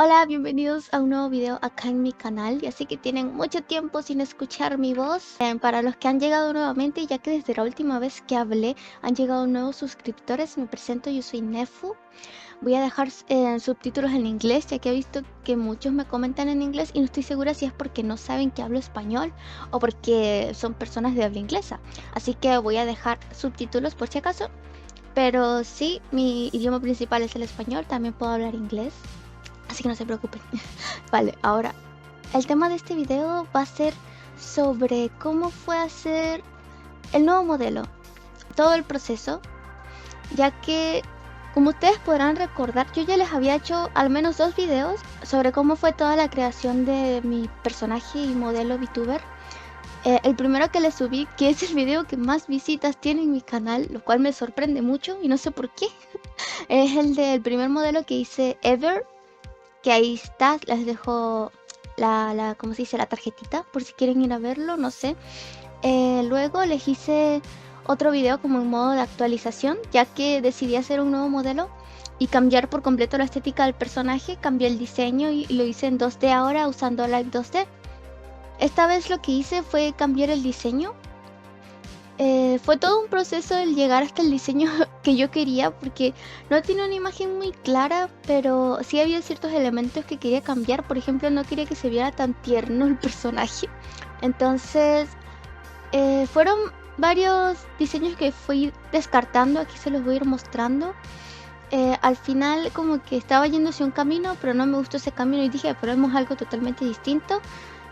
Hola, bienvenidos a un nuevo video acá en mi canal. Ya sé que tienen mucho tiempo sin escuchar mi voz. Para los que han llegado nuevamente, ya que desde la última vez que hablé han llegado nuevos suscriptores, me presento, yo soy Nefu. Voy a dejar subtítulos en inglés, ya que he visto que muchos me comentan en inglés y no estoy segura si es porque no saben que hablo español o porque son personas de habla inglesa. Así que voy a dejar subtítulos por si acaso. Pero sí, mi idioma principal es el español, también puedo hablar inglés. Así que no se preocupen. Vale, ahora el tema de este video va a ser sobre cómo fue hacer el nuevo modelo, todo el proceso, ya que como ustedes podrán recordar, yo ya les había hecho al menos 2 videos sobre cómo fue toda la creación de mi personaje y modelo VTuber. El primero que les subí, que es el video que más visitas tiene en mi canal, lo cual me sorprende mucho y no sé por qué, es el del primer modelo que hice ever, que ahí está, les dejo ¿cómo se dice? La tarjetita, por si quieren ir a verlo, no sé. Luego les hice otro video como en modo de actualización, ya que decidí hacer un nuevo modelo y cambiar por completo la estética del personaje. Cambié el diseño y lo hice en 2D ahora usando Live 2D. Esta vez lo que hice fue cambiar el diseño. Fue todo un proceso el llegar hasta el diseño que yo quería, porque no tiene una imagen muy clara, pero sí había ciertos elementos que quería cambiar. Por ejemplo, no quería que se viera tan tierno el personaje. Entonces, fueron varios diseños que fui descartando. Aquí se los voy a ir mostrando. Al final como que estaba yendo hacia un camino, pero no me gustó ese camino y dije, probemos algo totalmente distinto.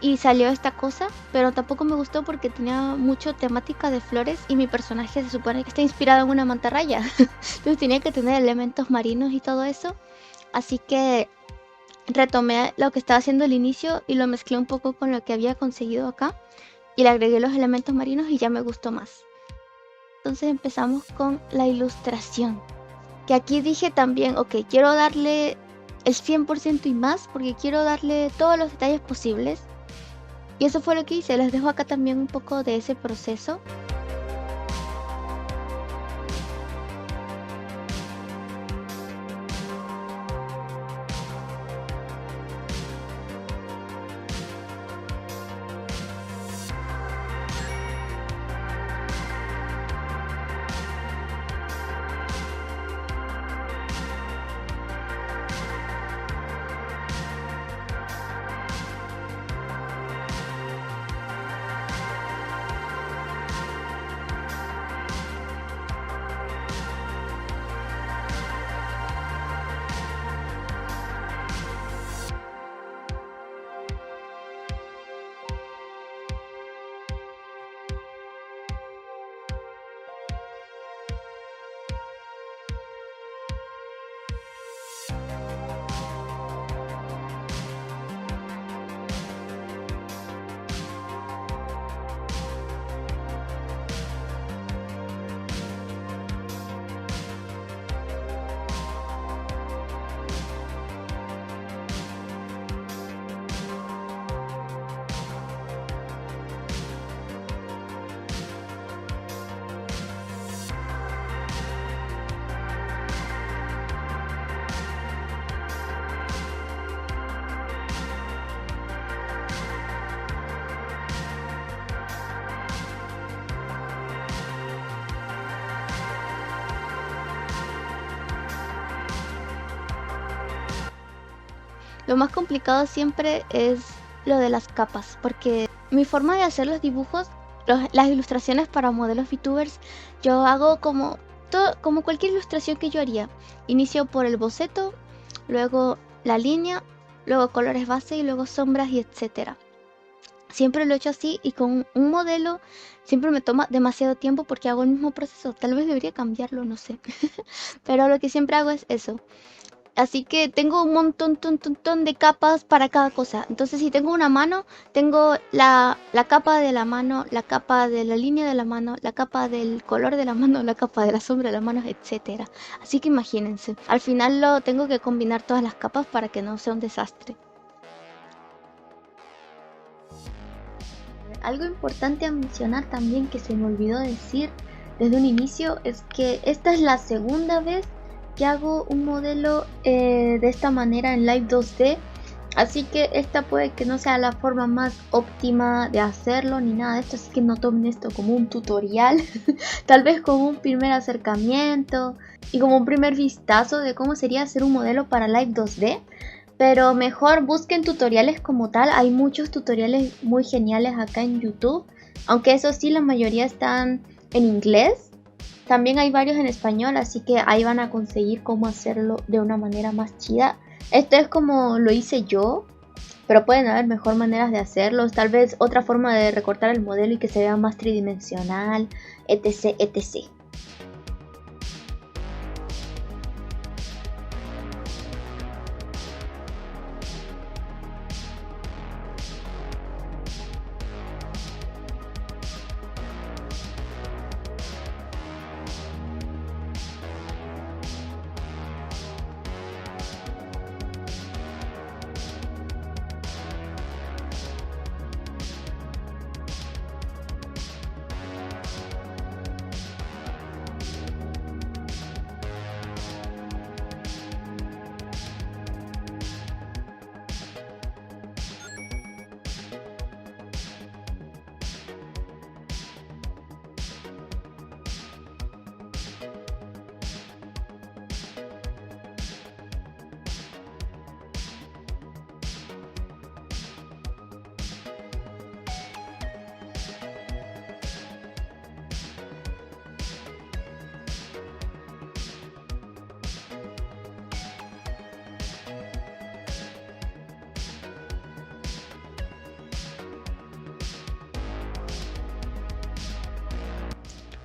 Y salió esta cosa, pero tampoco me gustó porque tenía mucho temática de flores y mi personaje se supone que está inspirado en una mantarraya. Entonces tenía que tener elementos marinos y todo eso. Así que retomé lo que estaba haciendo al inicio y lo mezclé un poco con lo que había conseguido acá. Y le agregué los elementos marinos y ya me gustó más. Entonces empezamos con la ilustración. Que aquí dije también, ok, quiero darle el 100% y más porque quiero darle todos los detalles posibles. Y eso fue lo que hice, les dejo acá también un poco de ese proceso. Lo más complicado siempre es lo de las capas, porque mi forma de hacer los dibujos, las ilustraciones para modelos VTubers, yo hago como cualquier ilustración que yo haría. Inicio por el boceto, luego la línea, luego colores base y luego sombras y etcétera. Siempre lo he hecho así y con un modelo siempre me toma demasiado tiempo porque hago el mismo proceso. Tal vez debería cambiarlo, no sé. Pero lo que siempre hago es eso. Así que tengo un montón de capas para cada cosa. Entonces si tengo una mano, tengo la capa de la mano, la capa de la línea de la mano, la capa del color de la mano, la capa de la sombra de la mano, etc. Así que imagínense, al final lo tengo que combinar todas las capas para que no sea un desastre. Algo importante a mencionar también que se me olvidó decir desde un inicio es que esta es la segunda vez que hago un modelo de esta manera en Live 2D. Así que esta puede que no sea la forma más óptima de hacerlo ni nada de esto, así que no tomen esto como un tutorial, tal vez como un primer acercamiento y como un primer vistazo de cómo sería hacer un modelo para Live 2D. Pero mejor busquen tutoriales como tal, hay muchos tutoriales muy geniales acá en YouTube, aunque eso sí, la mayoría están en inglés. También hay varios en español, así que ahí van a conseguir cómo hacerlo de una manera más chida. Esto es como lo hice yo, pero pueden haber mejor maneras de hacerlo. Tal vez otra forma de recortar el modelo y que se vea más tridimensional, etc, etc.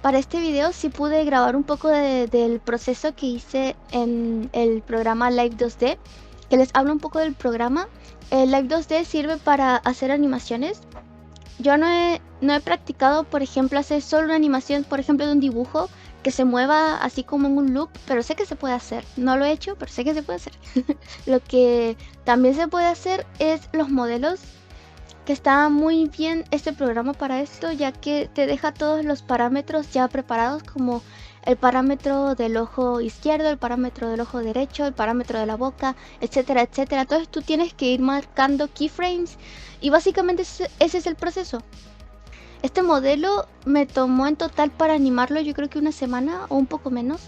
Para este video sí pude grabar un poco del proceso que hice en el programa Live 2D, que les hablo un poco del programa. El Live 2D sirve para hacer animaciones. Yo no he practicado, por ejemplo, hacer solo una animación, por ejemplo, de un dibujo que se mueva así como en un loop, pero sé que se puede hacer. No lo he hecho, pero sé que se puede hacer. Lo que también se puede hacer es los modelos, que está muy bien este programa para esto, ya que te deja todos los parámetros ya preparados, como el parámetro del ojo izquierdo, el parámetro del ojo derecho, el parámetro de la boca, etcétera, etcétera. Entonces tú tienes que ir marcando keyframes y básicamente ese es el proceso. Este modelo me tomó en total para animarlo yo creo que una semana o un poco menos.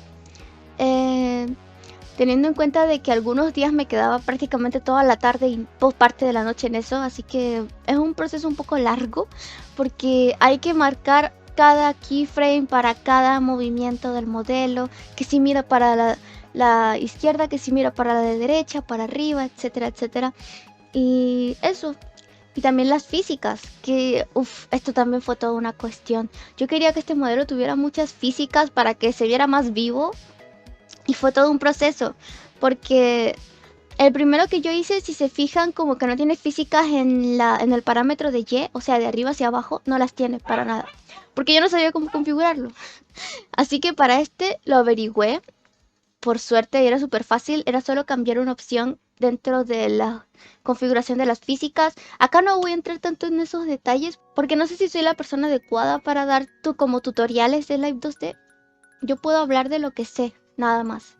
Teniendo en cuenta de que algunos días me quedaba prácticamente toda la tarde y parte de la noche en eso, así que es un proceso un poco largo porque hay que marcar cada keyframe para cada movimiento del modelo, que si mira para la izquierda, que si mira para la de derecha, para arriba, etcétera, etcétera. Y eso. Y también las físicas, que esto también fue toda una cuestión. Yo quería que este modelo tuviera muchas físicas para que se viera más vivo. Y fue todo un proceso, porque el primero que yo hice, si se fijan, como que no tiene físicas en el parámetro de Y, o sea, de arriba hacia abajo, no las tiene para nada. Porque yo no sabía cómo configurarlo. Así que para este lo averigüé, por suerte, y era súper fácil, era solo cambiar una opción dentro de la configuración de las físicas. Acá no voy a entrar tanto en esos detalles, porque no sé si soy la persona adecuada para dar como tutoriales de Live 2D. Yo puedo hablar de lo que sé, nada más.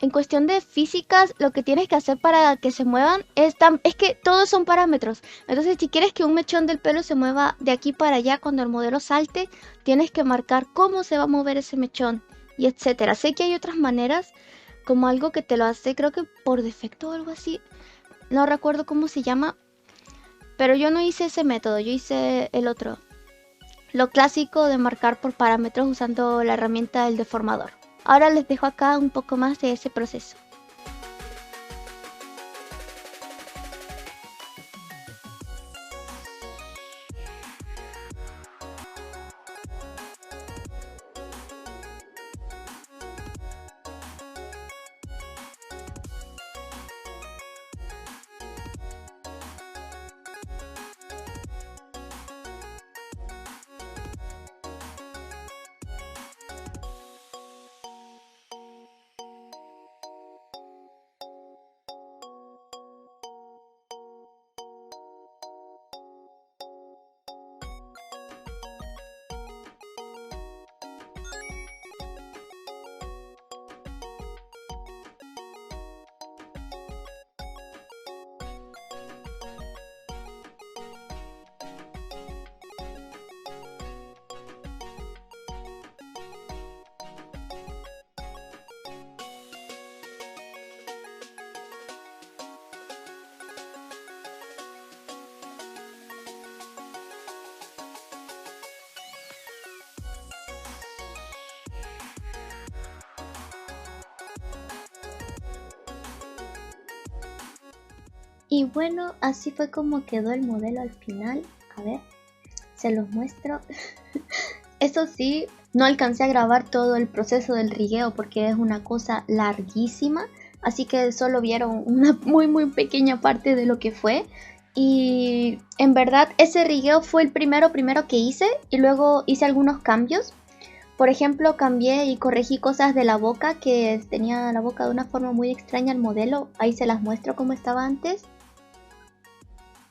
En cuestión de físicas, lo que tienes que hacer para que se muevan es que todos son parámetros. Entonces, si quieres que un mechón del pelo se mueva de aquí para allá cuando el modelo salte, tienes que marcar cómo se va a mover ese mechón y etcétera. Sé que hay otras maneras, como algo que te lo hace, creo que por defecto o algo así. No recuerdo cómo se llama, pero yo no hice ese método, yo hice el otro. Lo clásico de marcar por parámetros usando la herramienta del deformador. Ahora les dejo acá un poco más de ese proceso. Y bueno, así fue como quedó el modelo al final. A ver, se los muestro. Eso sí, no alcancé a grabar todo el proceso del rigueo porque es una cosa larguísima. Así que solo vieron una muy pequeña parte de lo que fue. Y en verdad ese rigueo fue el primero que hice. Y luego hice algunos cambios. Por ejemplo, cambié y corregí cosas de la boca, que tenía la boca de una forma muy extraña el modelo. Ahí se las muestro como estaba antes.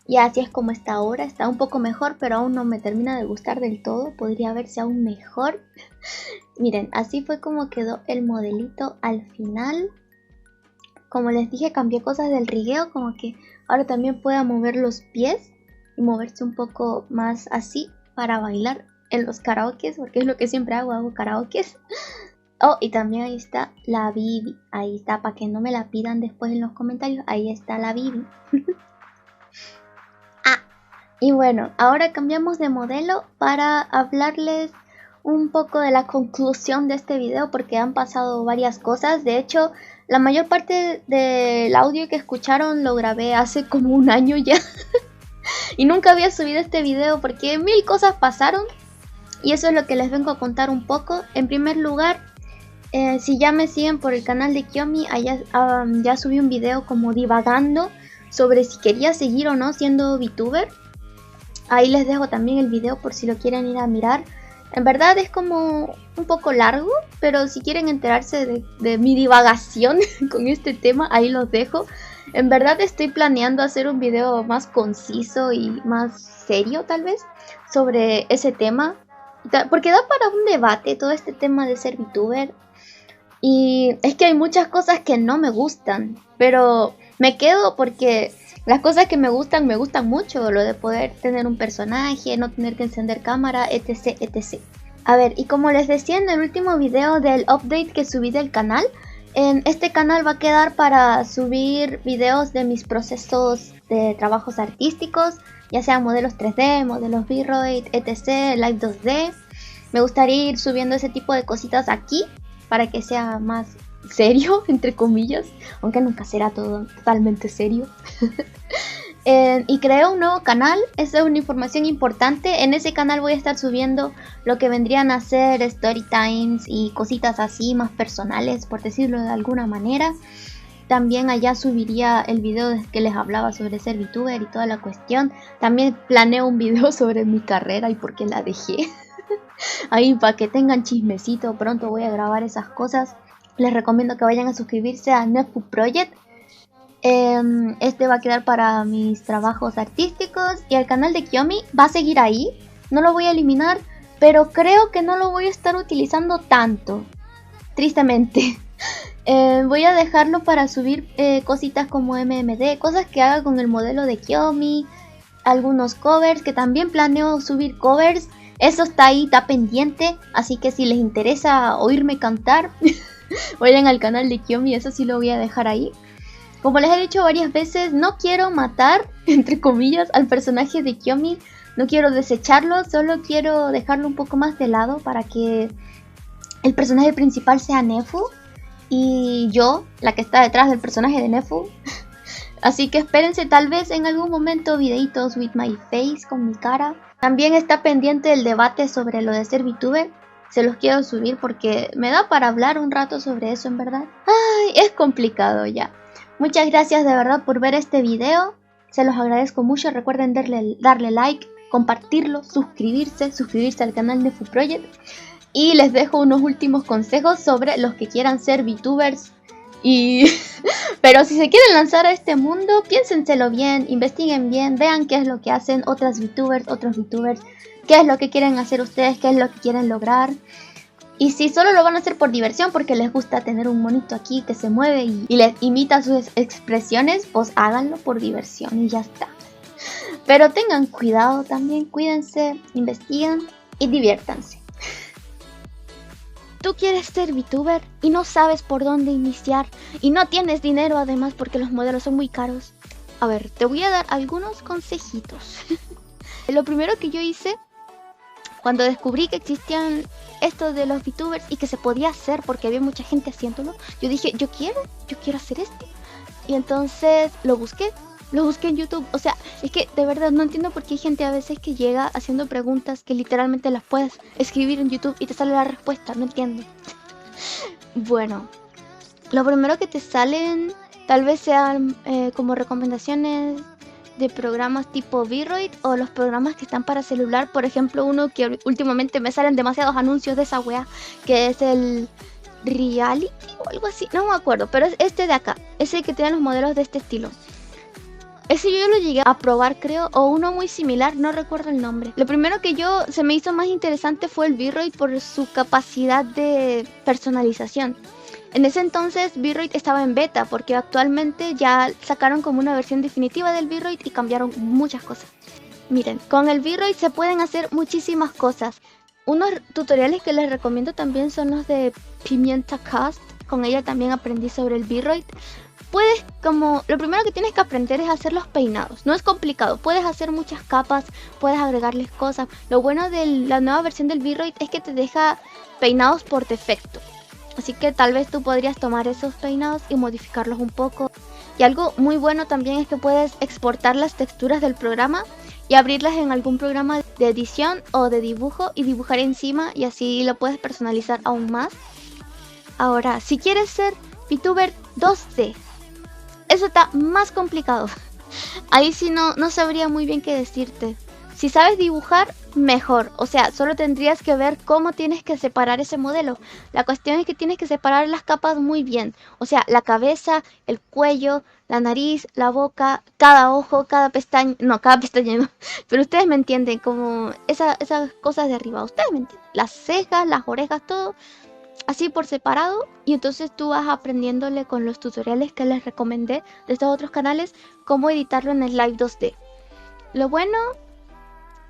Y así es como está ahora. Está un poco mejor, pero aún no me termina de gustar del todo. Podría verse aún mejor. Miren, así fue como quedó el modelito al final. Como les dije, cambié cosas del rigueo, como que ahora también pueda mover los pies y moverse un poco más así para bailar en los karaokes, porque es lo que siempre hago karaokes. Oh, y también ahí está la Bibi, ahí está, para que no me la pidan después en los comentarios, ahí está la Bibi. Y bueno, ahora cambiamos de modelo para hablarles un poco de la conclusión de este video, porque han pasado varias cosas. De hecho, la mayor parte del audio que escucharon lo grabé hace como un año ya. Y nunca había subido este video porque mil cosas pasaron. Y eso es lo que les vengo a contar un poco. En primer lugar, si ya me siguen por el canal de Kiyomi, ya subí un video como divagando sobre si quería seguir o no siendo VTuber. Ahí les dejo también el video por si lo quieren ir a mirar. En verdad es como un poco largo, pero si quieren enterarse de mi divagación con este tema, ahí los dejo. En verdad estoy planeando hacer un video más conciso y más serio tal vez sobre ese tema. Porque da para un debate todo este tema de ser VTuber. Y es que hay muchas cosas que no me gustan, pero me quedo porque las cosas que me gustan mucho. Lo de poder tener un personaje, no tener que encender cámara, etc, etc. A ver, y como les decía en el último video del update que subí del canal, en este canal va a quedar para subir videos de mis procesos de trabajos artísticos, ya sean modelos 3D, modelos V-Ray, etc, Live 2D. Me gustaría ir subiendo ese tipo de cositas aquí para que sea más serio, entre comillas, aunque nunca será todo totalmente serio. Y creé un nuevo canal, esa es una información importante. En ese canal voy a estar subiendo lo que vendrían a ser story times y cositas así más personales, por decirlo de alguna manera. También allá subiría el video que les hablaba sobre ser VTuber y toda la cuestión. También planeo un video sobre mi carrera y por qué la dejé. Ahí para que tengan chismecito, pronto voy a grabar esas cosas. Les recomiendo que vayan a suscribirse a Nefu Project. Este va a quedar para mis trabajos artísticos. Y el canal de Kiyomi va a seguir ahí. No lo voy a eliminar, pero creo que no lo voy a estar utilizando tanto, tristemente. Voy a dejarlo para subir cositas como MMD, cosas que haga con el modelo de Kiyomi. Algunos covers, que también planeo subir covers. Eso está ahí, está pendiente. Así que si les interesa oírme cantar, vayan al canal de Kiyomi, eso sí lo voy a dejar ahí. Como les he dicho varias veces, no quiero matar, entre comillas, al personaje de Kiyomi. No quiero desecharlo, solo quiero dejarlo un poco más de lado para que el personaje principal sea Nefu. Y yo, la que está detrás del personaje de Nefu. Así que espérense tal vez en algún momento videitos with my face, con mi cara. También está pendiente el debate sobre lo de ser VTuber. Se los quiero subir porque me da para hablar un rato sobre eso, en verdad. Ay, es complicado ya. Muchas gracias de verdad por ver este video. Se los agradezco mucho. Recuerden darle like, compartirlo, suscribirse al canal Nefu Project. Y les dejo unos últimos consejos sobre los que quieran ser VTubers. Pero si se quieren lanzar a este mundo, piénsenselo bien, investiguen bien, vean qué es lo que hacen otros VTubers, qué es lo que quieren hacer ustedes, qué es lo que quieren lograr. Y si solo lo van a hacer por diversión, porque les gusta tener un monito aquí que se mueve y les imita sus expresiones, pues háganlo por diversión y ya está. Pero tengan cuidado también, cuídense, investiguen y diviértanse. Tú quieres ser VTuber y no sabes por dónde iniciar y no tienes dinero además porque los modelos son muy caros. A ver, te voy a dar algunos consejitos. Lo primero que yo hice cuando descubrí que existían esto de los VTubers y que se podía hacer porque había mucha gente haciéndolo, yo dije, yo quiero hacer esto. Y entonces lo busqué Lo busqué en YouTube. O sea, es que de verdad no entiendo por qué hay gente a veces que llega haciendo preguntas que literalmente las puedes escribir en YouTube y te sale la respuesta. No entiendo. Bueno, lo primero que te salen tal vez sean como recomendaciones de programas tipo Vroid o los programas que están para celular. Por ejemplo, uno que últimamente me salen demasiados anuncios de esa wea, que es el Reality o algo así, no me acuerdo, pero es este de acá, ese que tiene los modelos de este estilo. Ese yo lo llegué a probar, creo, o uno muy similar, no recuerdo el nombre. Lo primero que se me hizo más interesante fue el Vroid por su capacidad de personalización. En ese entonces Vroid estaba en beta porque actualmente ya sacaron como una versión definitiva del Vroid y cambiaron muchas cosas. Miren, con el Vroid se pueden hacer muchísimas cosas. Unos tutoriales que les recomiendo también son los de Pimienta Cast. Con ella también aprendí sobre el Vroid. Lo primero que tienes que aprender es hacer los peinados. No es complicado, puedes hacer muchas capas, puedes agregarles cosas. Lo bueno de la nueva versión del Vroid es que te deja peinados por defecto. Así que tal vez tú podrías tomar esos peinados y modificarlos un poco. Y algo muy bueno también es que puedes exportar las texturas del programa y abrirlas en algún programa de edición o de dibujo y dibujar encima, y así lo puedes personalizar aún más. Ahora, si quieres ser VTuber 2D, eso está más complicado. Ahí sí no sabría muy bien qué decirte. Si sabes dibujar, mejor. O sea, solo tendrías que ver cómo tienes que separar ese modelo. La cuestión es que tienes que separar las capas muy bien. O sea, la cabeza, el cuello, la nariz, la boca, cada ojo, cada pestaña. No, cada pestaña no. Pero ustedes me entienden, como esas cosas de arriba. Ustedes me entienden. Las cejas, las orejas, todo así por separado, y entonces tú vas aprendiéndole con los tutoriales que les recomendé de estos otros canales cómo editarlo en el Live 2D. Lo bueno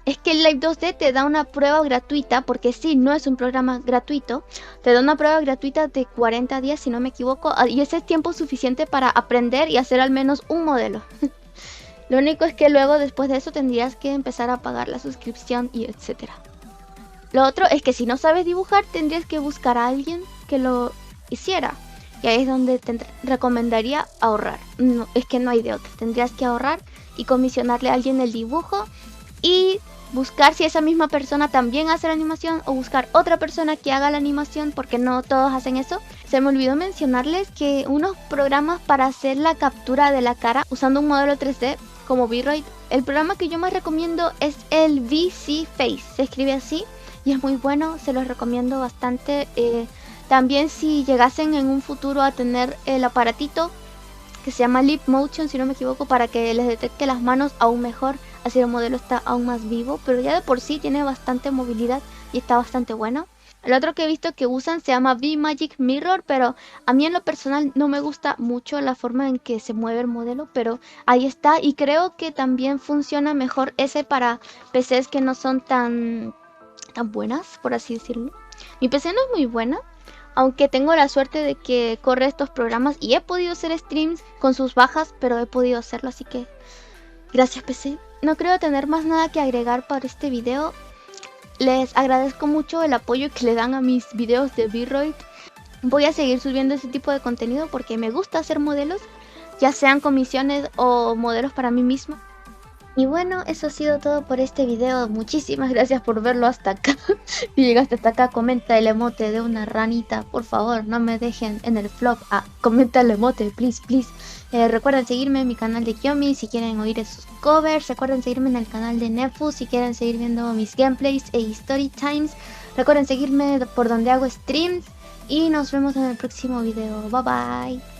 es que el Live 2D te da una prueba gratuita, porque sí, no es un programa gratuito, te da una prueba gratuita de 40 días si no me equivoco, y ese es tiempo suficiente para aprender y hacer al menos un modelo. Lo único es que luego después de eso tendrías que empezar a pagar la suscripción y etcétera. Lo otro es que si no sabes dibujar, tendrías que buscar a alguien que lo hiciera. Y ahí es donde te recomendaría ahorrar. No, es que no hay de otra. Tendrías que ahorrar y comisionarle a alguien el dibujo y buscar si esa misma persona también hace la animación, o buscar otra persona que haga la animación, porque no todos hacen eso. Se me olvidó mencionarles que unos programas para hacer la captura de la cara usando un modelo 3D como Vroid, el programa que yo más recomiendo es el VC Face. Se escribe así y es muy bueno, se los recomiendo bastante. También si llegasen en un futuro a tener el aparatito que se llama Lip Motion, si no me equivoco, para que les detecte las manos aún mejor, así el modelo está aún más vivo, pero ya de por sí tiene bastante movilidad y está bastante bueno. El otro que he visto que usan se llama V-Magic Mirror, pero a mí en lo personal no me gusta mucho la forma en que se mueve el modelo, pero ahí está, y creo que también funciona mejor ese para PCs que no son tan buenas, por así decirlo. Mi PC no es muy buena, aunque tengo la suerte de que corre estos programas y he podido hacer streams con sus bajas, pero he podido hacerlo, así que gracias PC. No creo tener más nada que agregar para este video. Les agradezco mucho el apoyo que le dan a mis videos de Vroid. Voy a seguir subiendo ese tipo de contenido porque me gusta hacer modelos, ya sean comisiones o modelos para mí misma. Y bueno, eso ha sido todo por este video. Muchísimas gracias por verlo hasta acá. Si llegaste hasta acá, comenta el emote de una ranita. Por favor, no me dejen en el flop. Comenta el emote, please, please. Recuerden seguirme en mi canal de Kiyomi si quieren oír esos covers. Recuerden seguirme en el canal de Nefu si quieren seguir viendo mis gameplays e story times. Recuerden seguirme por donde hago streams. Y nos vemos en el próximo video. Bye bye.